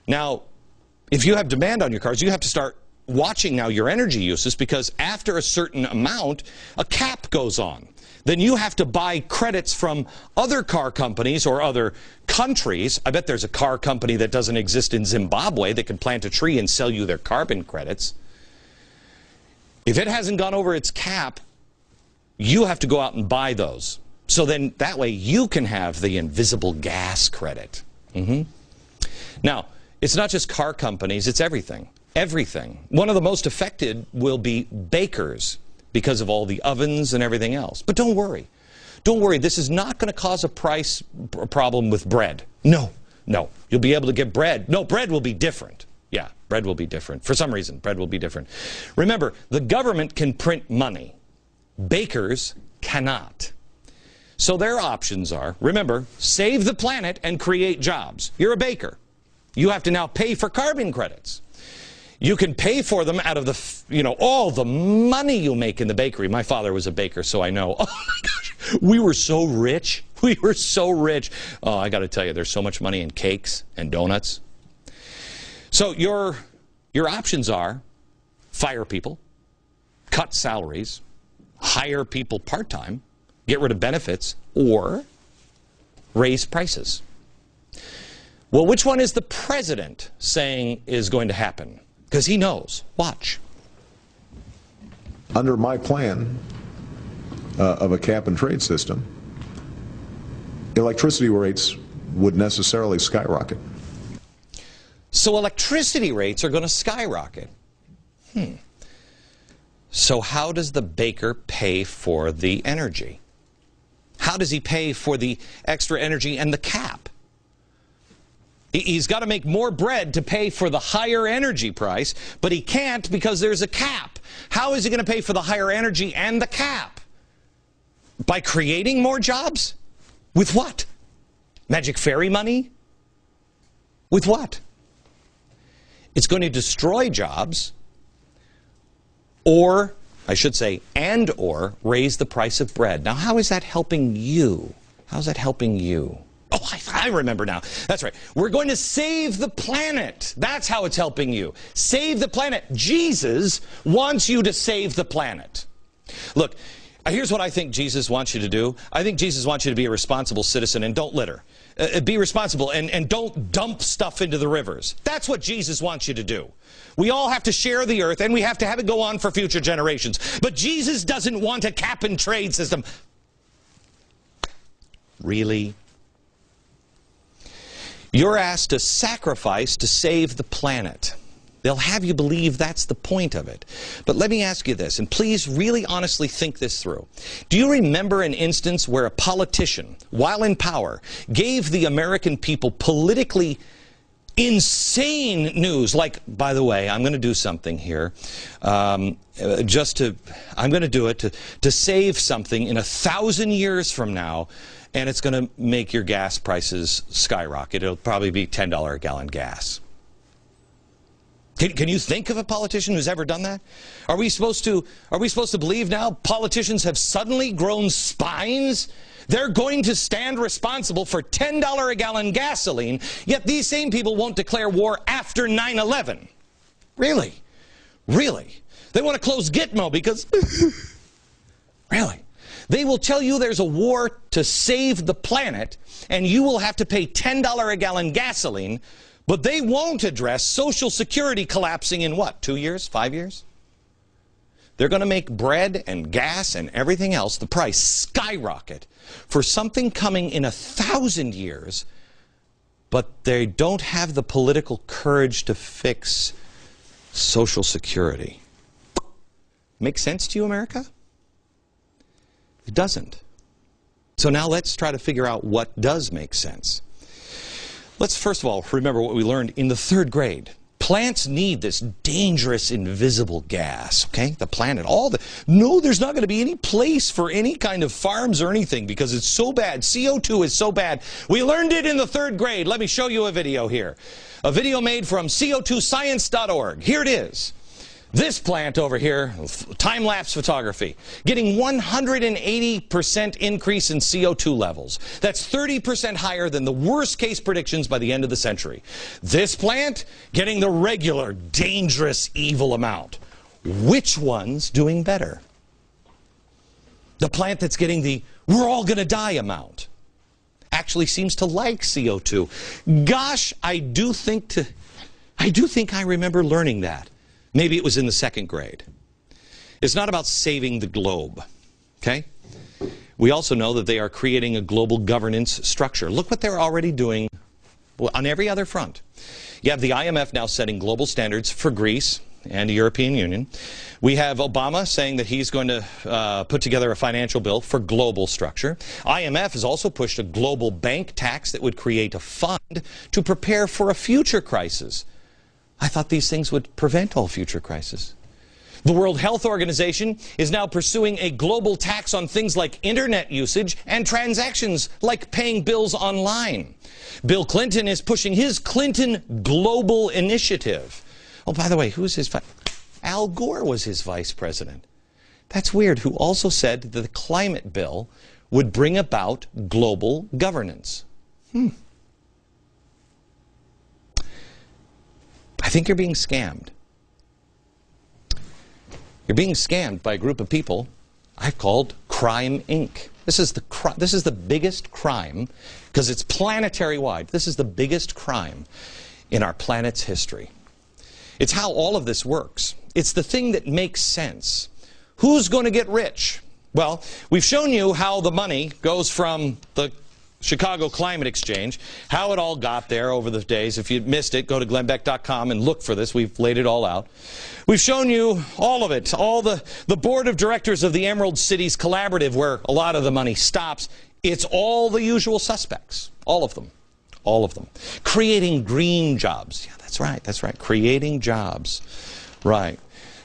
Now, if you have demand on your cars, you have to start watching now your energy uses, because after a certain amount, a cap goes on. Then you have to buy credits from other car companies or other countries. I bet there's a car company that doesn't exist in Zimbabwe that can plant a tree and sell you their carbon credits. If it hasn't gone over its cap, you have to go out and buy those. So then that way you can have the invisible gas credit. Now, it's not just car companies, it's everything. Everything. One of the most affected will be bakers because of all the ovens and everything else. But don't worry. Don't worry. This is not going to cause a price problem with bread. No. No. You'll be able to get bread. No, bread will be different. Yeah, bread will be different. For some reason, bread will be different. Remember, the government can print money. Bakers cannot. So their options are, remember, save the planet and create jobs. You're a baker. You have to now pay for carbon credits. You can pay for them out of the, all the money you make in the bakery. My father was a baker, so I know. Oh my gosh, we were so rich. We were so rich. Oh, I got to tell you, there's so much money in cakes and donuts. So your options are fire people, cut salaries, hire people part-time, get rid of benefits, or raise prices. Well, which one is the president saying is going to happen? Because he knows. Watch. Under my plan of a cap and trade system, electricity rates would necessarily skyrocket. So electricity rates are going to skyrocket. So how does the baker pay for the energy? How does he pay for the extra energy and the cap? He's got to make more bread to pay for the higher energy price, but he can't because there's a cap. How is he going to pay for the higher energy and the cap? By creating more jobs? With what? Magic fairy money? With what? It's going to destroy jobs, or, I should say, and/or raise the price of bread. Now, how is that helping you? How is that helping you? Oh, I remember now. That's right. We're going to save the planet. That's how it's helping you. Save the planet. Jesus wants you to save the planet. Look, here's what I think Jesus wants you to do. I think Jesus wants you to be a responsible citizen and don't litter. Be responsible and don't dump stuff into the rivers. That's what Jesus wants you to do. We all have to share the earth and we have to have it go on for future generations. But Jesus doesn't want a cap and trade system. Really? You're asked to sacrifice to save the planet. They'll have you believe that's the point of it. But let me ask you this, and please really honestly think this through. Do you remember an instance where a politician, while in power, gave the American people politically insane news? Like, by the way, I'm going to do something here. I'm going to do it to save something in 1,000 years from now. And it's going to make your gas prices skyrocket. It'll probably be $10 a gallon gas. Can you think of a politician who's ever done that? Are we supposed to believe now politicians have suddenly grown spines? They're going to stand responsible for $10 a gallon gasoline, yet these same people won't declare war after 9/11. Really? Really? They want to close Gitmo because... Really? They will tell you there's a war to save the planet, and you will have to pay $10 a gallon gasoline, but they won't address Social Security collapsing in what, 2 years, 5 years? They're going to make bread and gas and everything else, the price skyrocket for something coming in 1,000 years, but they don't have the political courage to fix Social Security. Make sense to you, America? It doesn't. So now let's try to figure out what does make sense. Let's first of all remember what we learned in the 3rd grade. Plants need this dangerous invisible gas, okay? The planet, no, there's not going to be any place for any kind of farms or anything because it's so bad. CO2 is so bad. We learned it in the 3rd grade. Let me show you a video here. A video made from co2science.org. Here it is. This plant over here, time-lapse photography, getting 180% increase in CO2 levels. That's 30% higher than the worst-case predictions by the end of the century. This plant getting the regular, dangerous, evil amount. Which one's doing better? The plant that's getting the we're all going to die amount actually seems to like CO2. Gosh, I do think I remember learning that. Maybe it was in the 2nd grade. It's not about saving the globe, okay? We also know that they are creating a global governance structure. Look what they're already doing on every other front. You have the IMF now setting global standards for Greece and the European Union. We have Obama saying that he's going to put together a financial bill for global structure. IMF has also pushed a global bank tax that would create a fund to prepare for a future crisis. I thought these things would prevent all future crises. The World Health Organization is now pursuing a global tax on things like internet usage and transactions like paying bills online. Bill Clinton is pushing his Clinton Global Initiative. Oh, by the way, who's his Al Gore was his vice president. That's weird, who also said that the climate bill would bring about global governance. I think you're being scammed. You're being scammed by a group of people I've called Crime Inc. This is the biggest crime, because it's planetary wide. This is the biggest crime in our planet's history. It's how all of this works. It's the thing that makes sense. Who's going to get rich? Well, we've shown you how the money goes from the Chicago Climate Exchange, how it all got there over the days. If you missed it, go to glennbeck.com and look for this. We've laid it all out. We've shown you all of it, all the board of directors of the Emerald Cities Collaborative, where a lot of the money stops. It's all the usual suspects, all of them, all of them. Creating green jobs. Yeah, that's right, creating jobs. Right.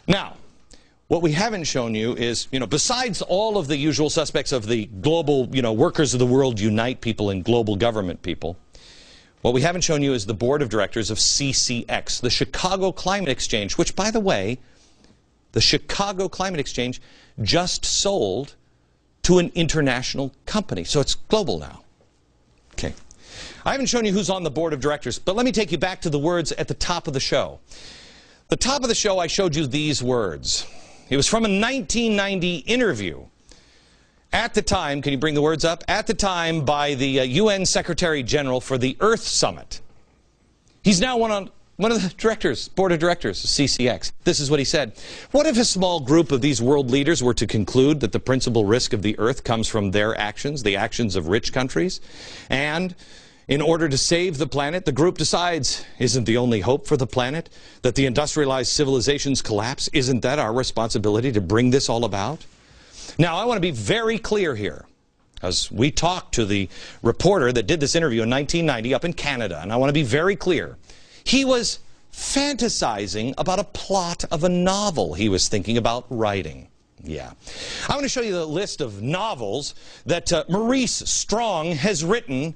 Now, what we haven't shown you is, besides all of the usual suspects of the global, workers of the world unite people and global government people, what we haven't shown you is the board of directors of CCX, the Chicago Climate Exchange, which, by the way, the Chicago Climate Exchange just sold to an international company. So it's global now. Okay. I haven't shown you who's on the board of directors, but let me take you back to the words at the top of the show. The top of the show, I showed you these words. It was from a 1990 interview. At the time, can you bring the words up? At the time, by the UN Secretary General for the Earth Summit. He's now one of the directors, board of directors of CCX. This is what he said. What if a small group of these world leaders were to conclude that the principal risk of the Earth comes from their actions, the actions of rich countries, and in order to save the planet, the group decides, isn't the only hope for the planet that the industrialized civilizations collapse? Isn't that our responsibility to bring this all about? Now, I want to be very clear here, as we talked to the reporter that did this interview in 1990 up in Canada, and I want to be very clear. He was fantasizing about a plot of a novel he was thinking about writing. Yeah. I want to show you the list of novels that Maurice Strong has written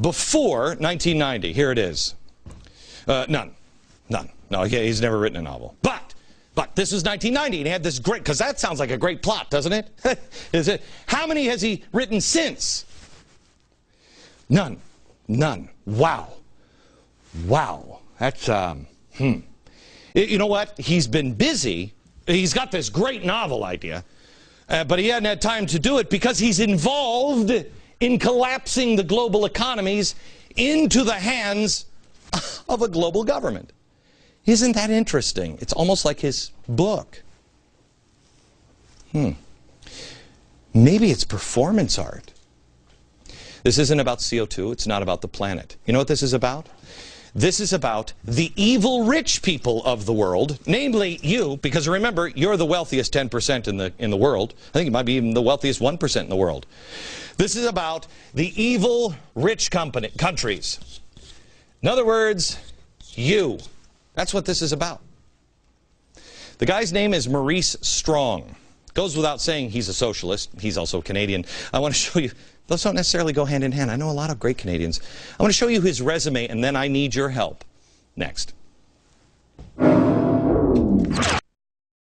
before 1990. Here it is. None. No, he's never written a novel. But this is 1990, and he had this great, because that sounds like a great plot, doesn't it? Is it? How many has he written since? None. Wow. That's, You know what? He's been busy. He's got this great novel idea, but he hadn't had time to do it because he's involved in collapsing the global economies into the hands of a global government. Isn't that interesting? It's almost like his book. Maybe it's performance art. This isn't about CO2. It's not about the planet. You know what this is about? This is about the evil rich people of the world, namely you, because remember, you're the wealthiest 10% in the world. I think you might be even the wealthiest 1% in the world. This is about the evil rich countries. In other words, you. That's what this is about. The guy's name is Maurice Strong. Goes without saying he's a socialist. He's also Canadian. I want to show you. Those don't necessarily go hand in hand. I know a lot of great Canadians. I want to show you his resume, and then I need your help. Next.